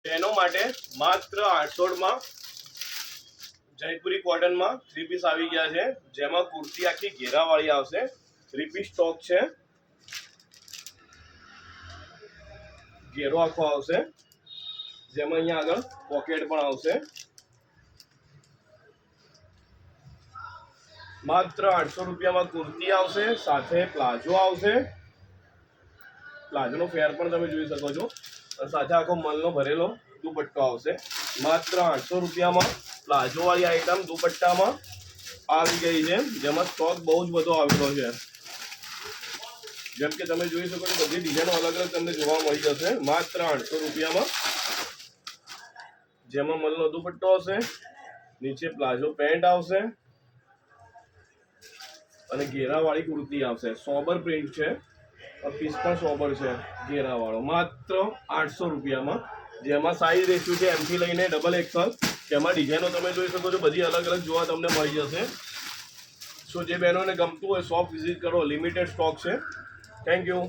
બહેનો માટે માત્ર 800 માં જયપુરી કોટનમાં 3 પીસ આવી ગયા છે, જેમાં કુર્તી આખી ઘેરાવાળી આવશે, રિપીટ સ્ટોક છે, ઘેરો આખો આવશે, જેમાં અહીંયા આગળ પોકેટ પણ આવશે। માત્ર 800 રૂપિયામાં કુર્તી આવશે, સાથે પ્લાઝો આવશે, પ્લાઝોનો ફેર પણ તમે જોઈ શકો છો, સાથે આખો મલનો ભરેલો દુપટ્ટો આવશે। માત્ર 800 રૂપિયામાં પ્લાઝો વાળી આઈટમ દુપટ્ટામાં આવી ગઈ છે, જેમાં સ્ટોક બહુ જ બધો આવેલો છે। જેમ કે તમે જોઈ શકો છો, બધી ડિઝાઇનો અલગ અલગ તમને જોવા મળી જશે। માત્ર 800 રૂપિયામાં, જેમાં મલનો દુપટ્ટો હશે, નીચે પ્લાઝો પેન્ટ આવશે અને ઘેરાવાળી કુર્તી આવશે। સોબર પ્રિન્ટ છે, પીસ પણ સોબર છે ઘેરાવાળો। માત્ર 800 રૂપિયામાં, જેમાં સાઈઝ રેશિયો છે M થી લઈને XXL, જેમાં ડિઝાઇનો તમે જોઈ શકો છો બધી અલગ અલગ જોવા તમને મળી જશે। સો જે બહેનોને ગમતું હોય શોપ વિઝિટ કરો, લિમિટેડ સ્ટોક છે। Thank you.